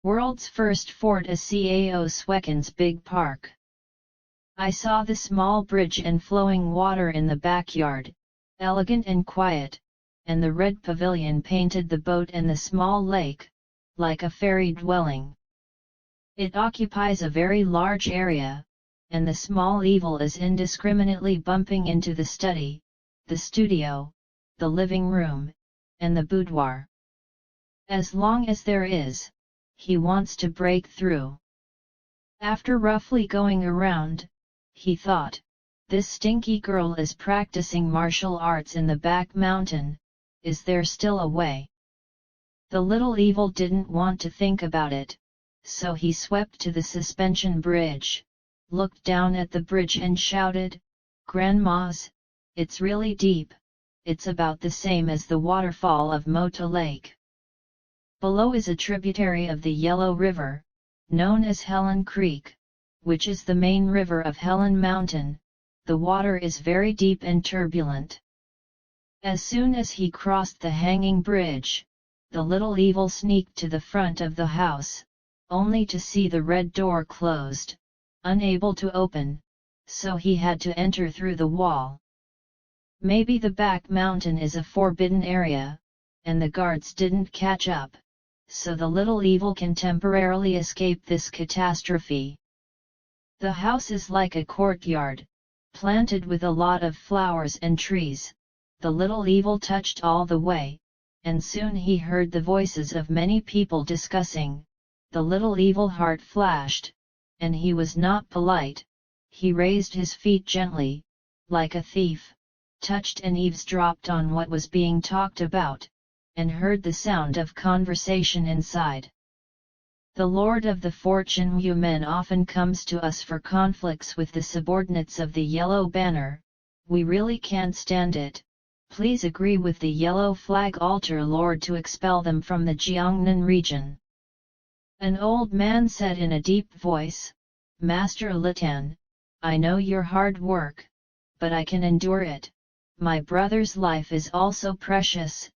World's first fort is Xiaoxie3's big park. I saw the small bridge and flowing water in the backyard, elegant and quiet, and the red pavilion painted the boat and the small lake, like a fairy dwelling. It occupies a very large area, and the small evil is indiscriminately bumping into the study, the studio, the living room, and the boudoir. As long as there is, he wants to break through. After roughly going around, he thought, this stinky girl is practicing martial arts in the back mountain, is there still a way? The little evil didn't want to think about it, so he swept to the suspension bridge, looked down at the bridge and shouted, "Grandmas, it's really deep, it's about the same as the waterfall of Mota Lake. Below is a tributary of the Yellow River, known as Helen Creek, which is the main river of Helen Mountain. The water is very deep and turbulent." As soon as he crossed the hanging bridge, the little evil sneaked to the front of the house, only to see the red door closed, unable to open, so he had to enter through the wall. Maybe the back mountain is a forbidden area, and the guards didn't catch up, so the little evil can temporarily escape this catastrophe. The house is like a courtyard, planted with a lot of flowers and trees. The little evil touched all the way, and soon he heard the voices of many people discussing. The little evil heart flashed, and he was not polite. He raised his feet gently, like a thief, touched and eavesdropped on what was being talked about, and heard the sound of conversation inside. The lord of the fortune men often comes to us for conflicts with the subordinates of the Yellow Banner. We really can't stand it. Please agree with the Yellow Flag Altar Lord to expel them from the Jiangnan region." An old man said in a deep voice, "Master Litan, I know your hard work, but I can endure it. My brother's life is also precious,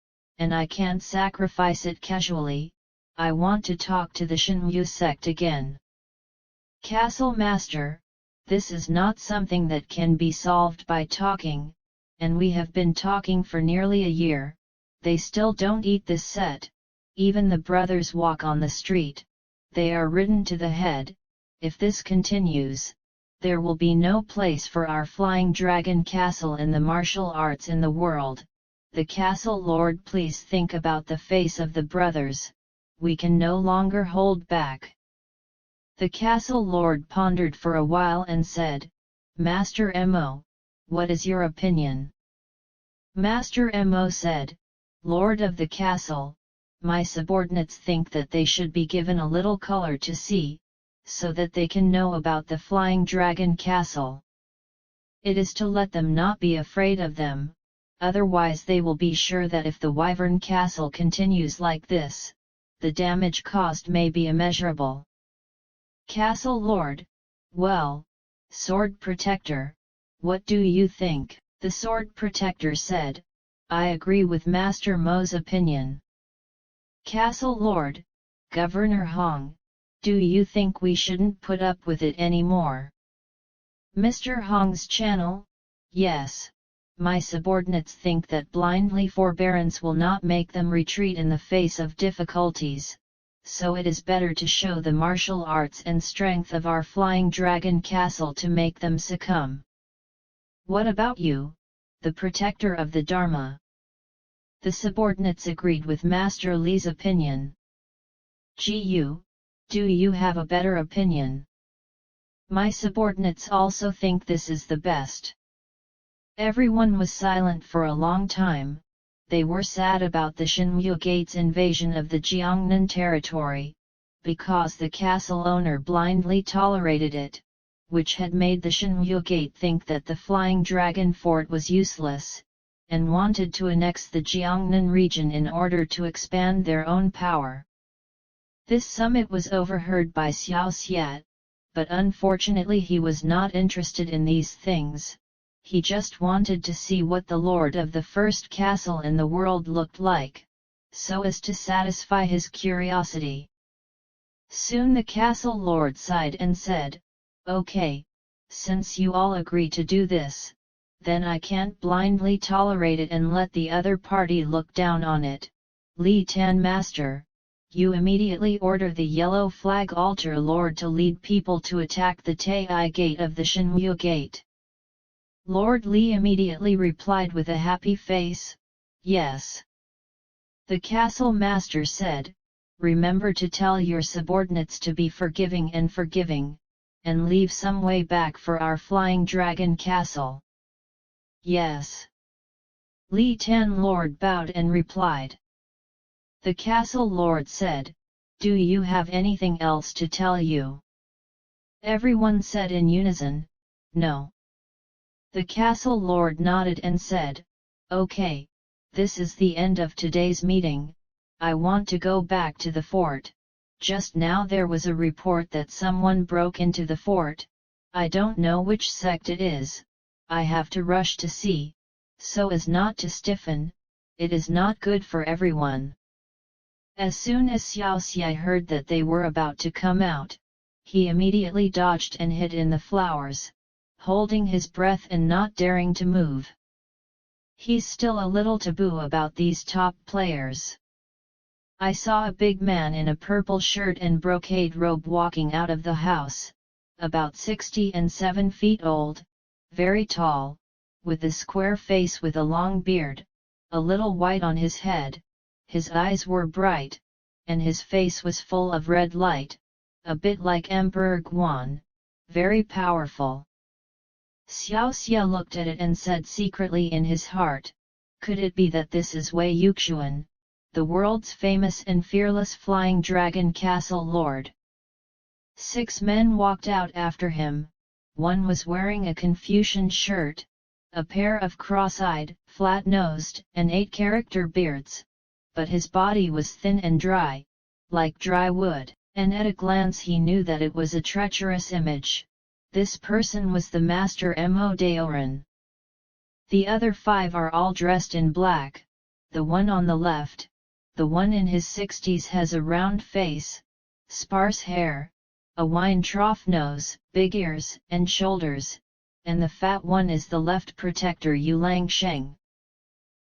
and I can't sacrifice it casually. I want to talk to the Shinmu sect again." "Castle Master, this is not something that can be solved by talking, and we have been talking for nearly a year. They still don't eat this set. Even the brothers walk on the street, they are ridden to the head. If this continues, there will be no place for our flying dragon castle in the martial arts in the world. The castle lord, please think about the face of the brothers. We can no longer hold back." The castle lord pondered for a while and said, "Master Mo, what is your opinion?" Master Mo said, "Lord of the castle, my subordinates think that they should be given a little color to see, so that they can know about the flying dragon castle. It is to let them not be afraid of them, otherwise they will be sure that if the Wyvern castle continues like this, the damage caused may be immeasurable." Castle Lord, well, Sword Protector, what do you think? The Sword Protector said, "I agree with Master Mo's opinion." Castle Lord, Governor Hong, do you think we shouldn't put up with it anymore? Mr. Hong's channel, yes. My subordinates think that blindly forbearance will not make them retreat in the face of difficulties, so it is better to show the martial arts and strength of our flying dragon castle to make them succumb. What about you, the protector of the Dharma? The subordinates agreed with Master Li's opinion. Gu, do you have a better opinion? My subordinates also think this is the best. Everyone was silent for a long time. They were sad about the Shinmu Gate's invasion of the Jiangnan territory, because the castle owner blindly tolerated it, which had made the Shinmu Gate think that the Flying Dragon Fort was useless, and wanted to annex the Jiangnan region in order to expand their own power. This summit was overheard by Xiaoxie, but unfortunately he was not interested in these things. He just wanted to see what the lord of the first castle in the world looked like, so as to satisfy his curiosity. Soon the castle lord sighed and said, "Okay, since you all agree to do this, then I can't blindly tolerate it and let the other party look down on it. Li Tan Master, you immediately order the yellow flag altar lord to lead people to attack the Tai gate of the Shenyu gate." Lord Li immediately replied with a happy face, "Yes." The castle master said, "Remember to tell your subordinates to be forgiving, and leave some way back for our flying dragon castle." "Yes." Li Tan Lord bowed and replied. The castle lord said, "Do you have anything else to tell you?" Everyone said in unison, "No." The castle lord nodded and said, "Okay, this is the end of today's meeting. I want to go back to the fort. Just now there was a report that someone broke into the fort. I don't know which sect it is. I have to rush to see, so as not to stiffen. It is not good for everyone." As soon as Xiaoxie heard that they were about to come out, he immediately dodged and hid in the flowers, holding his breath and not daring to move. He's still a little taboo about these top players. I saw a big man in a purple shirt and brocade robe walking out of the house, about 67 feet old, very tall, with a square face with a long beard, a little white on his head, his eyes were bright, and his face was full of red light, a bit like Emperor Guan, very powerful. Xiaoxie looked at it and said secretly in his heart, "Could it be that this is Wei Yuxuan, the world's famous and fearless flying dragon castle lord?" 6 men walked out after him. One was wearing a Confucian shirt, a pair of cross-eyed, flat-nosed, and 8-character beards, but his body was thin and dry, like dry wood, and at a glance he knew that it was a treacherous image. This person was the master Mo Daoran. The other 5 are all dressed in black. The one on the left, the one in his 60s, has a round face, sparse hair, a wine trough nose, big ears and shoulders, and the fat one is the left protector Yu Lang Sheng.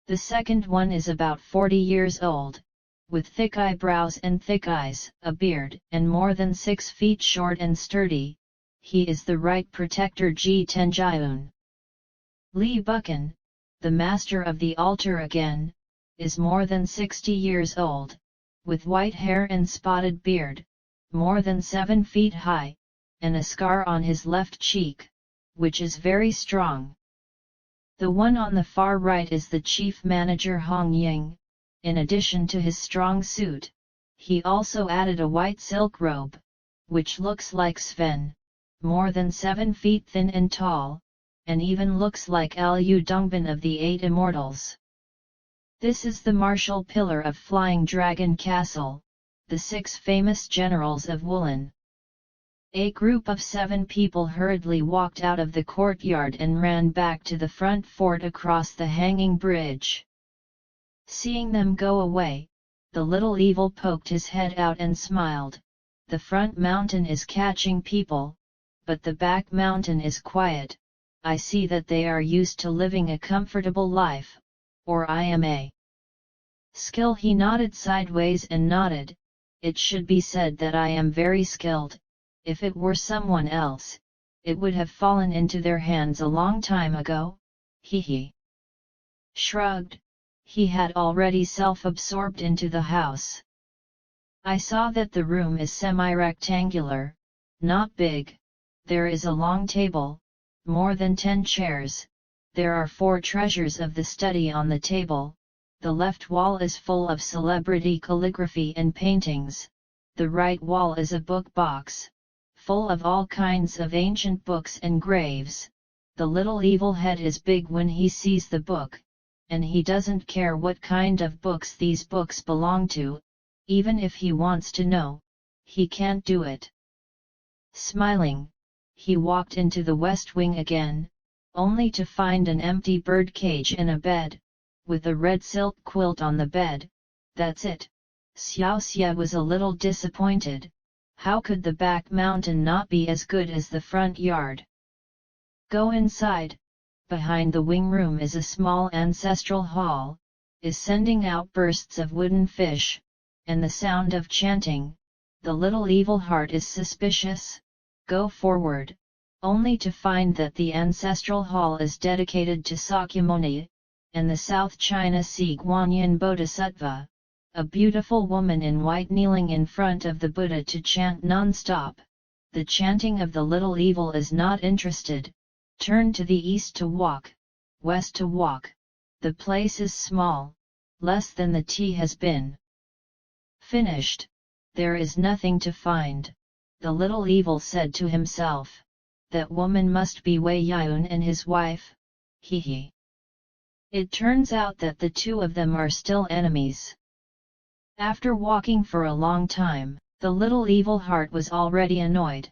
The second one is about 40 years old, with thick eyebrows and thick eyes, a beard, and more than 6 feet short and sturdy. He is the right protector Ji Tenjiun. Li Buchan, the master of the altar again, is more than 60 years old, with white hair and spotted beard, more than 7 feet high, and a scar on his left cheek, which is very strong. The one on the far right is the chief manager Hong Ying. In addition to his strong suit, he also added a white silk robe, which looks like Sven, more than 7 feet thin and tall, and even looks like Liu Dongbin of the 8 Immortals. This is the martial pillar of Flying Dragon Castle, the 6 famous generals of Woolen. A group of 7 people hurriedly walked out of the courtyard and ran back to the front fort across the hanging bridge. Seeing them go away, the little evil poked his head out and smiled. The front mountain is catching people, but the back mountain is quiet. I see that they are used to living a comfortable life, or I am a skill. He nodded sideways and nodded. It should be said that I am very skilled. If it were someone else, it would have fallen into their hands a long time ago. He shrugged. He had already self-absorbed into the house. I saw that the room is semi-rectangular, not big. There is a long table, more than 10 chairs. There are 4 treasures of the study on the table. The left wall is full of celebrity calligraphy and paintings. The right wall is a book box, full of all kinds of ancient books and graves. The little evil head is big when he sees the book, and he doesn't care what kind of books these books belong to. Even if he wants to know, he can't do it. Smiling, he walked into the west wing again, only to find an empty bird cage and a bed, with a red silk quilt on the bed. That's it. Xiaoxie was a little disappointed. How could the back mountain not be as good as the front yard? Go inside. Behind the wing room is a small ancestral hall, is sending out bursts of wooden fish, and the sound of chanting. The little evil heart is suspicious. Go forward, only to find that the ancestral hall is dedicated to Sakyamuni, and the South China Sea Guanyin Bodhisattva, a beautiful woman in white kneeling in front of the Buddha to chant non-stop. The chanting of the little evil is not interested. Turn to the east to walk, west to walk. The place is small, less than the tea has been finished. There is nothing to find. The little evil said to himself, that woman must be Wei Yun and his wife, he. It turns out that the two of them are still enemies. After walking for a long time, the little evil heart was already annoyed.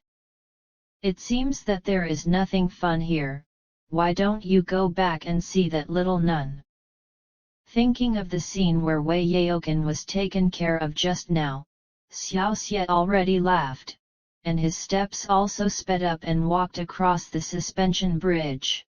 It seems that there is nothing fun here. Why don't you go back and see that little nun? Thinking of the scene where Wei Yaoken was taken care of just now, Xiaoxie already laughed, and his steps also sped up and walked across the suspension bridge.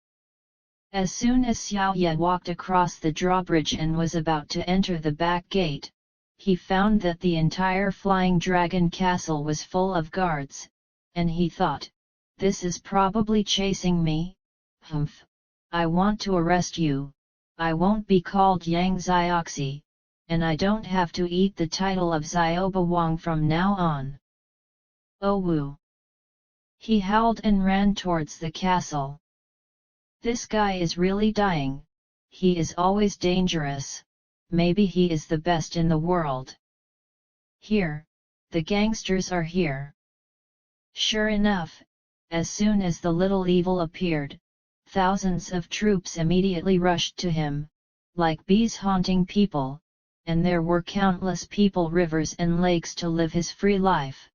As soon as Xiaoye walked across the drawbridge and was about to enter the back gate, he found that the entire Flying Dragon Castle was full of guards, and he thought, this is probably chasing me. Humph! I want to arrest you. I won't be called Yang Xiaoxie, and I don't have to eat the title of Zioba Wang from now on. Oh woo! He howled and ran towards the castle. This guy is really dying. He is always dangerous. Maybe he is the best in the world. Here, the gangsters are here. Sure enough, as soon as the little evil appeared, thousands of troops immediately rushed to him, like bees haunting people, and there were countless people, rivers and lakes to live his free life.